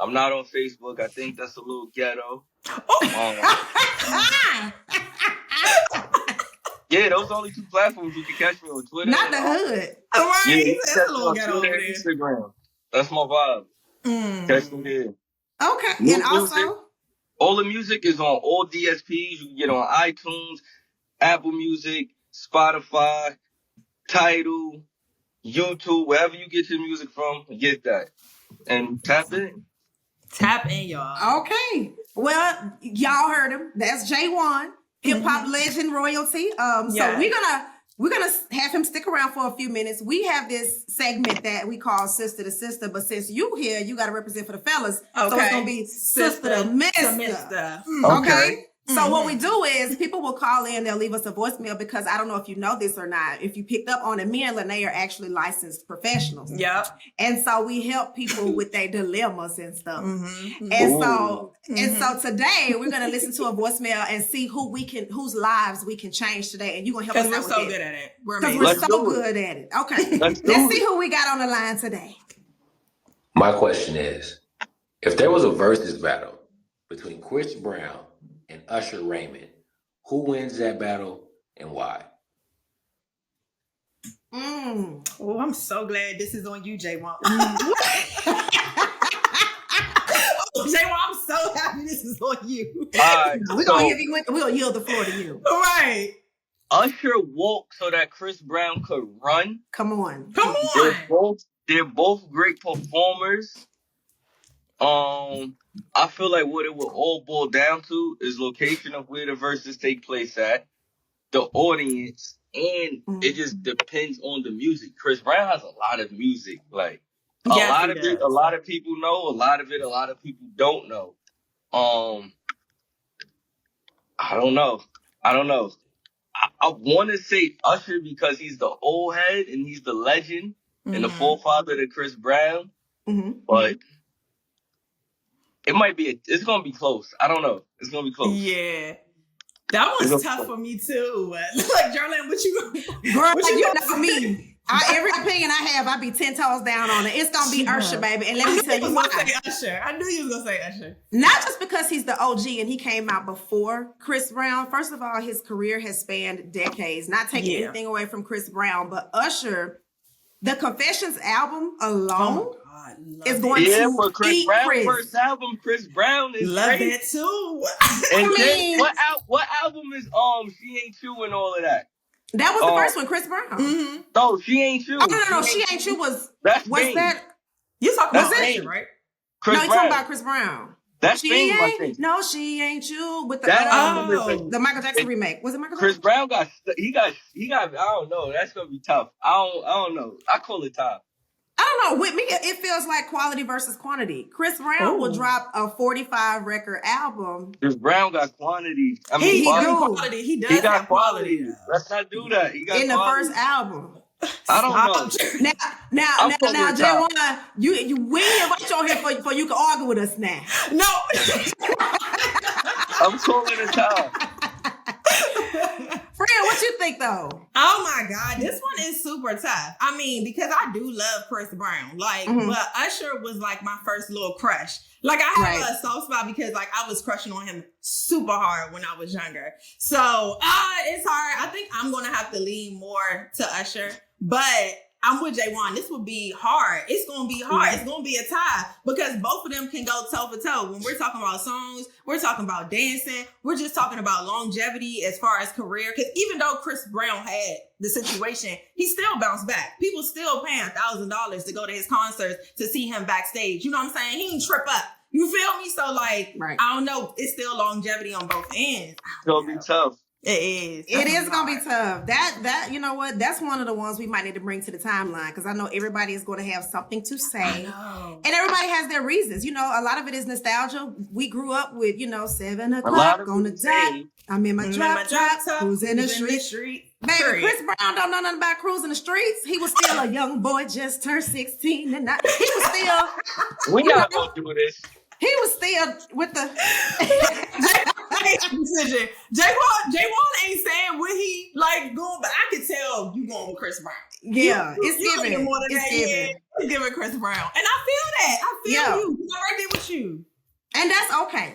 I'm not on Facebook. I think that's a little ghetto. Yeah, those are the only 2 platforms you can catch me on Twitter. Not the hood. Right. Yeah, That's a little ghetto over Twitter there. and Instagram. That's my vibe. Catch me there. Okay. New And also, music. All the music is on all DSPs. You can get on iTunes, Apple Music, Spotify, Tidal, YouTube, wherever you get your music from, get that. And tap in. Tap in, y'all. okay. Well, y'all heard him. That's Jae'Won, hip hop legend royalty. So we're gonna have him stick around for a few minutes. We have this segment that we call Sista to Sista, but since you here, you got to represent for the fellas. Okay. So it's gonna be Sista to Mista. Mista. Okay. So what we do is people will call in, they'll leave us a voicemail because I don't know if you know this or not. If you picked up on it, me and Lynee are actually licensed professionals. Yep. And so we help people with their dilemmas and stuff. Mm-hmm. And so today we're gonna listen to a voicemail and see whose lives we can change today. And you're gonna help us Because out we're with so that. good at it. We're Because amazing. we're so good at it. Okay. Let's see who we got on the line today. My question is, if there was a versus battle between Chris Brown and Usher Raymond, who wins that battle and why? Oh, I'm so glad this is on you, Jaewon. Jaewon, I'm so happy this is on you. All right, We're gonna yield the floor to you. Right. Usher walked so that Chris Brown could run. Come on. Come on. They're both great performers. I feel like what it will all boil down to is location of where the verses take place at, the audience, and it just depends on the music. Chris Brown has a lot of music, like a lot of it. A lot of people know a lot of it. A lot of people don't know. I don't know. I want to say Usher because he's the old head and he's the legend and the forefather to Chris Brown, but. It might be. It's gonna be close. I don't know. It's gonna be close. Yeah, that one's tough for me too. Like Jerrilyn, what you? Girl, you know me. Every opinion I have, I be 10 toes down on it. It's gonna be Usher, baby. And let me tell you why. I knew you was gonna say Usher. Not just because he's the OG and he came out before Chris Brown. First of all, his career has spanned decades. Not taking anything away from Chris Brown, but Usher, the Confessions album alone. Is going to but Chris Brown's first album, Chris Brown is love great. that too. And then what album is She Ain't You and all of that? That was the first one, Chris Brown. No, She Ain't You. Oh no, She Ain't You was that's what's Fame. that? You talking about Fame. Usher, right? Chris No, you talking about Chris Brown. That's She Fame, I ain't think. no, She Ain't You with the The Michael Jackson remake. Was it Michael Chris Jackson? Brown got I don't know. That's gonna be tough. I don't know. I call it tough. I don't know. With me, it feels like quality versus quantity. Chris Brown will drop a 45 record album. Chris Brown got quantity. I mean, He got quality. He does he got have quality. Let's not do that. He got in quality. the first album. I don't know. Now, Jae'Won, we ain't invite you on here for you can argue with us now. No. I'm calling it time. Friend, what you think though? Oh my God, this one is super tough. I mean, because I do love Chris Brown, but Usher was like my first little crush. Like I have a soft spot because like I was crushing on him super hard when I was younger. So it's hard. I think I'm gonna have to lean more to Usher, but I'm with Jaewon. This will be hard. It's going to be hard. It's going to be a tie because both of them can go toe for toe. When we're talking about songs, we're talking about dancing. We're just talking about longevity as far as career. Because even though Chris Brown had the situation, he still bounced back. People still paying $1,000 to go to his concerts to see him backstage. You know what I'm saying? He ain't trip up. You feel me? So like, I don't know. It's still longevity on both ends. It's going to be tough. It is. It is going to be tough. That you know what? That's one of the ones we might need to bring to the timeline because I know everybody is going to have something to say. And everybody has their reasons. You know, a lot of it is nostalgia. We grew up with, 7 o'clock on the dot. I'm in my drop top, cruising the street. Baby, Chris Brown don't know nothing about cruising the streets. He was still a young boy, just turned 16. And he was still... We're not going to do this. He was still with the... decision. Jae'Won ain't saying what he like going, but I can tell you going with Chris Brown. Yeah, you it's giving. More than It's that. giving. Yeah, it's giving Chris Brown, and I feel that. I feel you. I'm right there with you, and that's okay.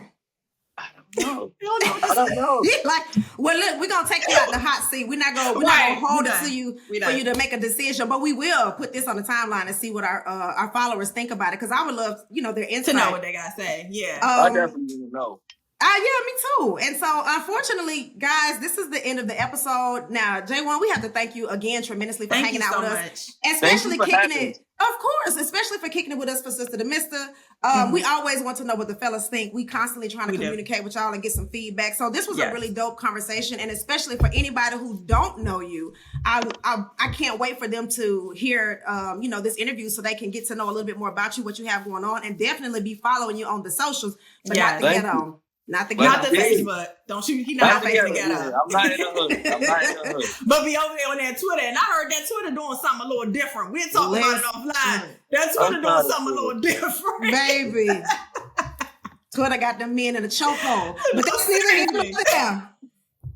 No. I don't know. Like, well, look, we're gonna take you out the hot seat. We're not gonna hold it to you for you to make a decision, but we will put this on the timeline and see what our followers think about it. Because I would love, their insight. To know what they gotta say. Yeah, I definitely want to know. Yeah, me too. And so, unfortunately, guys, this is the end of the episode. Now, Jaewon, we have to thank you again tremendously for hanging out with us, especially kicking it. Of course, especially for kicking it with us for Sista to Mista. We always want to know what the fellas think. We constantly trying to communicate with y'all and get some feedback. So this was a really dope conversation, and especially for anybody who don't know you, I can't wait for them to hear this interview so they can get to know a little bit more about you, what you have going on, and definitely be following you on the socials, but not the ghetto. Not the Facebook. Don't you? He not Facebook ghetto. I'm not in the hood. But be over there on that Twitter, and I heard that Twitter doing something a little different. We'll talk about it offline. That Twitter doing something a little different, baby. Twitter got them men in a chokehold, but that's neither here nor there.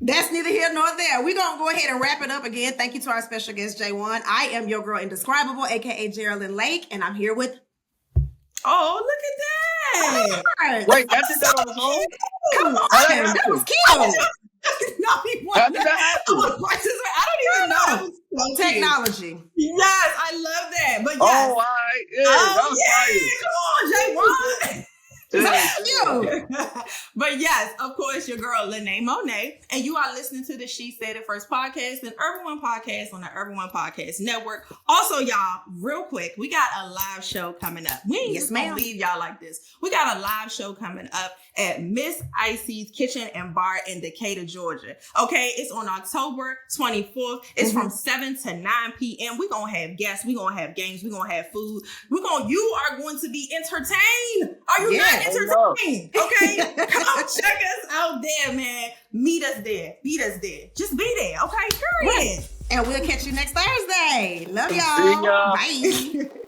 That's neither here nor there. We're going to go ahead and wrap it up again. Thank you to our special guest, Jaewon. I am your girl Indescribable, aka Jerrilyn Lake, and I'm here with. Oh, look at that. Wait, that did that on the phone? Come on, that was cute. How did that happen? I don't even know. Technology. Yes, I love that. But yes. Oh, all right. Yeah, come on, Jaewon. You. But yes, of course, your girl Lene Monet, and you are listening to the She Said It First podcast and Urban One podcast on the Urban One Podcast Network. Also, y'all, real quick, we got a live show coming up. We ain't just gonna leave y'all like this. We got a live show coming up at Miss Icy's Kitchen and Bar in Decatur, Georgia. Okay, it's on October 24th. It's from 7 to 9 p.m. We're gonna have guests, we're gonna have games, we're gonna have food. You are going to be entertained. Are you not entertained? Okay, come check us out there, man. Meet us there. Just be there. Okay, period. And we'll catch you next Thursday. Love y'all. See y'all. Bye.